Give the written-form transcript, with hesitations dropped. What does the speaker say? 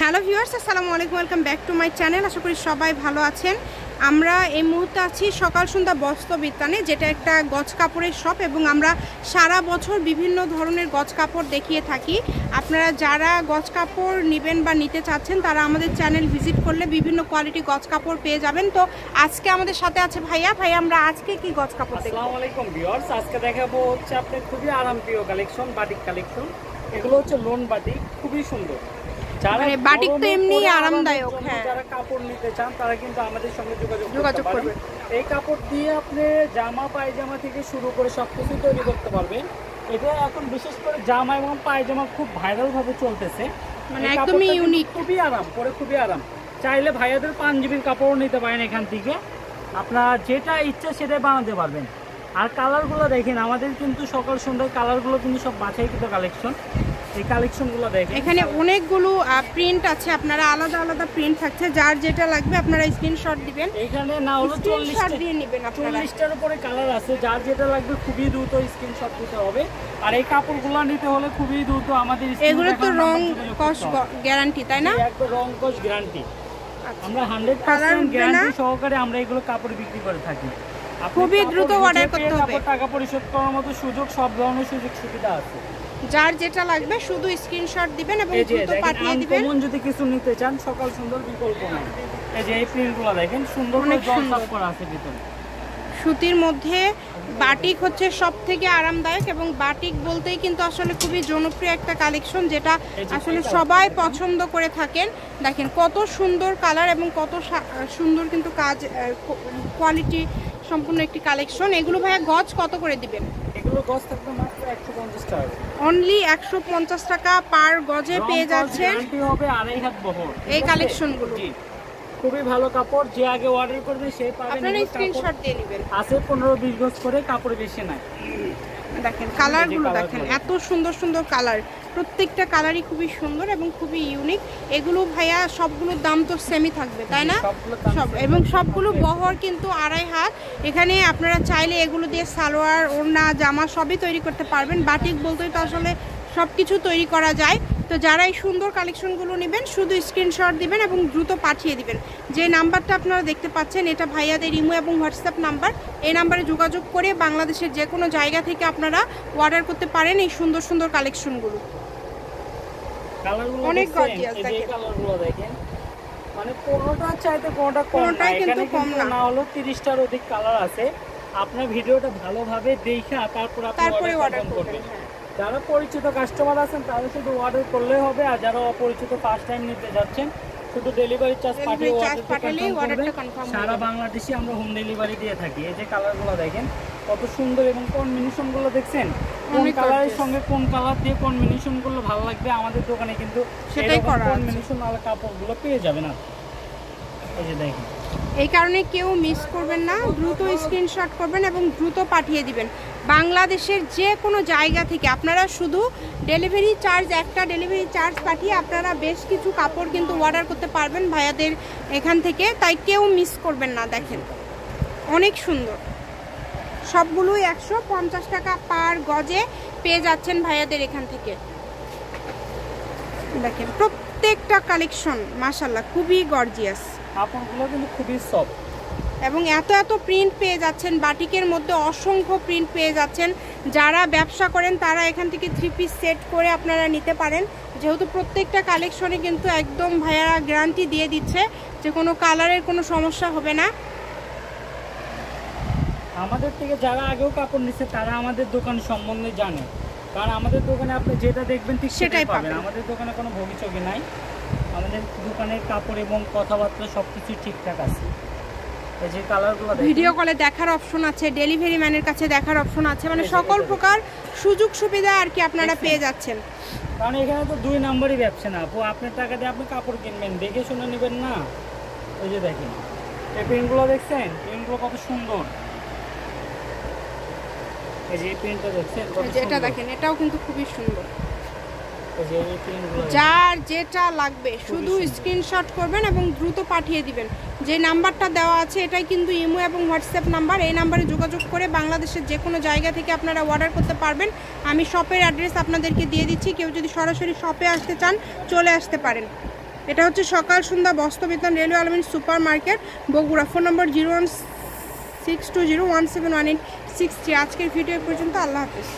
Hello viewers, আসসালামু আলাইকুম, welcome back to my channel. আশা করি সবাই ভালো আছেন। আমরা এই মুহূর্তে আছি সকাল সন্ধ্যা বস্ত্র বিতানে, যেটা একটা গজ কাপড়ের শপ, এবং আমরা সারা বছর বিভিন্ন ধরনের গজ কাপড় দেখিয়ে থাকি। আপনারা যারা গজ কাপড় নেবেন বা নিতে চাচ্ছেন তারা আমাদের চ্যানেল ভিজিট করলে বিভিন্ন কোয়ালিটি গজ কাপড় পেয়ে যাবেন। তো আজকে আমাদের সাথে আছে ভাইয়া। আমরা আজকে কি গজ কাপড় দেখব? আসসালামু আলাইকুম ভিউয়ার্স, আজকে দেখাবো হচ্ছে আপনাদের খুবই আরামপ্রিয় কালেকশন, বাটিক কালেকশন। এগুলো হচ্ছে লোন বাটিক, খুবই সুন্দর। যারা বাটিক তো এমনি আরামদায়ক, হ্যাঁ, যারা কাপড় নিতে চান তারা কিন্তু আমাদের সঙ্গে যোগাযোগ করবে। এই কাপড় দিয়ে আপনি জামা পায়জামা থেকে শুরু করে সবকিছু তৈরি করতে পারবেন। এটা এখন বিশেষ করে জামা এবং পায়জামা খুব ভাইরাল ভাবে চলতেছে, মানে একদমই ইউনিক, খুবই আরাম পরে, খুবই আরাম। চাইলে ভাইয়াদের পাঞ্জাবির কাপড়ও নিতে পারেন এখান থেকে, আপনার যেটা ইচ্ছা সেটাই বানাতে পারবেন। আর কালারগুলো দেখেন, আমাদের কিন্তু সকাল সন্ধ্যায় কালারগুলো কিন্তু সব বাছাইকৃত কালেকশন। এই কালেকশনগুলো দেখেন, এখানে অনেকগুলো প্রিন্ট আছে, আপনারা আলাদা আলাদা প্রিন্ট থাকছে, যার যেটা লাগবে আপনারা স্ক্রিনশট দিবেন। এখানে না হলো 40টা দিয়ে নেবেন, আপনারা 40টার উপরে কালার আছে, যার যেটা লাগবে খুবই দ্রুত স্ক্রিনশট দিতে হবে। আর এই কাপড়গুলো নিতে হলে খুবই দ্রুত আমাদের এগুলো তো রং কস গ্যারান্টি, তাই না? একদম রং কস গ্যারান্টি। আমরা 100% গ্যারান্টি সহকারে আমরা এগুলো কাপড় বিক্রি করে থাকি। খুবই দ্রুত অর্ডার করতে হবে, টাকা পরিশোধ করার মতো সুযোগ, সব ধরনের সুযোগ সুবিধা আছে। যার যেটা লাগবে শুধু স্ক্রিনশট দিবেন এবং দ্রুত পাঠিয়ে দিবেন। কোন যদি কিছু নিতে চান সকাল সুন্দর বিকল্প নাই। এই যে এই প্রিন্টগুলো দেখেন, সুন্দর করে জল সাফ করা আছে ভিতরে। সুতির মধ্যে বাটিক হচ্ছে সবথেকে আরামদায়ক, এবং বাটিক বলতেই কিন্তু আসলে খুবই জনপ্রিয় একটা কালেকশন, যেটা আসলে সবাই পছন্দ করে থাকেন। দেখেন কত সুন্দর কালার এবং কত সুন্দর কিন্তু কাজ, কোয়ালিটি সম্পূর্ণ একটি কালেকশন। এগুলো ভাইয়া গজ কত করে দিবেন? এগুলো গজ থাকবে মাত্র 150 টাকা, অনলি 150 টাকা পার গজে পেয়ে যাচ্ছেন। গ্যারান্টি হবে আড়াই হাত বহর এই কালেকশনগুলো। খুবই ভালো কাপড়, যে আগে অর্ডার করবে সেই পাবেন। আপনারা স্ক্রিনশট দিয়ে নেবেন। আছে 15-20 গজ করে, কাপড় বেশি নাই। দেখেন কালারগুলো দেখেন, এত সুন্দর সুন্দর কালার, প্রত্যেকটা কালারই খুবই সুন্দর এবং খুবই ইউনিক। এগুলো ভাইয়া সবগুলোর দাম তো সেমই থাকবে, তাই না? সব, এবং সবগুলো বহর কিন্তু আড়াই হাত। এখানে আপনারা চাইলে এগুলো দিয়ে সালোয়ার, ওড়না, জামা সবই তৈরি করতে পারবেন। বাটিক বলতেই তো আসলে সব কিছু তৈরি করা যায়। তো যারা এই সুন্দর কালেকশনগুলো নেবেন শুধু স্ক্রিনশট দিবেন এবং দ্রুত পাঠিয়ে দিবেন। যে নাম্বারটা আপনারা দেখতে পাচ্ছেন এটা ভাইয়াদের ইমো এবং হোয়াটসঅ্যাপ নাম্বার। এই নাম্বারে যোগাযোগ করে বাংলাদেশের যে কোনো জায়গা থেকে আপনারা অর্ডার করতে পারেন এই সুন্দর সুন্দর কালেকশনগুলো। অনেক গর্জিয়াস দেখেন, মানে কোনটা চাইতে কোনটাই কিন্তু কম না হলো 30টার অধিক কালার আছে। আপনার ভিডিওটা ভালোভাবে দেখে তারপরে অর্ডার করবেন। যারা পরিচিত কাস্টমার আছেন তারা শুধু অর্ডার করলেই হবে, আর যারা অপরিচিত ফার্স্ট টাইম নিতে যাচ্ছেন শুধু ডেলিভারি চার্জ পাঠিয়ে অর্ডারটা কনফার্ম। সারা বাংলাদেশে আমরা হোম ডেলিভারি দিয়ে থাকি। এই যে কালারগুলো দেখেন কত সুন্দর, এবং কম্বিনেশনগুলো দেখছেন, কোন কালারের সঙ্গে কোন কালার দিয়ে কম্বিনেশনগুলো ভালো লাগবে আমাদের দোকানে কিন্তু সেটাই করা আছে। কম্বিনেশন আর কাপড়গুলো পেয়ে যাবেন না। এই যে দেখেন, এই কারণে কেউ মিস করবেন না, দ্রুত স্ক্রিনশট করবেন এবং দ্রুত পাঠিয়ে দিবেন। বাংলাদেশের যে কোনো জায়গা থেকে আপনারা শুধু ডেলিভারি চার্জ, একটা ডেলিভারি চার্জ পাঠিয়ে আপনারা বেশ কিছু কাপড় কিন্তু অর্ডার করতে পারবেন ভাইয়াদের এখান থেকে, তাই কেউ মিস করবেন না। দেখেন অনেক সুন্দর, সবগুলোই 150 টাকা পার গজে পেয়ে যাচ্ছেন ভাইয়াদের এখান থেকে। দেখেন প্রত্যেকটা কালেকশন মাশাআল্লাহ খুবই গর্জিয়াস, কাপড়গুলো কিন্তু খুবই সফট, এবং এত এত প্রিন্ট পেয়ে যাচ্ছেন। বাটিকের মধ্যে অসংখ্য প্রিন্ট পেয়ে যাচ্ছেন। যারা ব্যবসা করেন তারা এখান থেকে 3 পিস সেট করে আপনারা নিতে পারেন, যেহেতু প্রত্যেকটা কালেকশনে কিন্তু একদম ভাইয়ারা গ্যারান্টি দিয়ে দিচ্ছে যে কোনো কালারের কোনো সমস্যা হবে না। আমাদের থেকে যারা আগেও কাপড় নিচ্ছে তারা আমাদের দোকান সম্বন্ধে জানে, কারণ আমাদের দোকানে আপনি যেটা দেখবেন ঠিক সেটাই পাবেন। আমাদের দোকানে কোনো ভবিষ্যৎ নাই, আমাদের দোকানের কাপড় এবং কথাবার্তা সবকিছু ঠিকঠাক আছে। এই যে কালারগুলো ভিডিও কলে দেখার অপশন আছে, ডেলিভারি ম্যানের কাছে দেখার অপশন আছে, মানে সকল প্রকার সুযোগ সুবিধা আর কি আপনারা পেয়ে যাচ্ছেন। কারণ এখানে তো 2 নাম্বারই ব্যবসা না, আপনার টাকা দিয়ে আপনি কাপড় কিনবেন, দেখে শুনে নেবেন না। এই যে দেখেন এই প্রিন্টগুলো দেখছেন, প্রিন্টগুলো কত সুন্দর। এই যে প্রিন্টটা দেখছেন, এটা দেখেন, এটাও কিন্তু খুবই সুন্দর। যার যেটা লাগবে শুধু স্ক্রিনশট করবেন এবং দ্রুত পাঠিয়ে দিবেন। যে নাম্বারটা দেওয়া আছে এটাই কিন্তু ইমো এবং হোয়াটসঅ্যাপ নাম্বার। এই নাম্বারে যোগাযোগ করে বাংলাদেশের যে কোনো জায়গা থেকে আপনারা অর্ডার করতে পারবেন। আমি শপের অ্যাড্রেস আপনাদেরকে দিয়ে দিচ্ছি, কেউ যদি সরাসরি শপে আসতে চান চলে আসতে পারেন। এটা হচ্ছে সকাল সন্ধ্যা বস্ত্রবিতান রেলওয়ে আলমিন সুপার মার্কেট বগুড়া। ফোন নম্বর 01620171863। আজকের ভিডিও পর্যন্ত, আল্লাহ হাফেজ।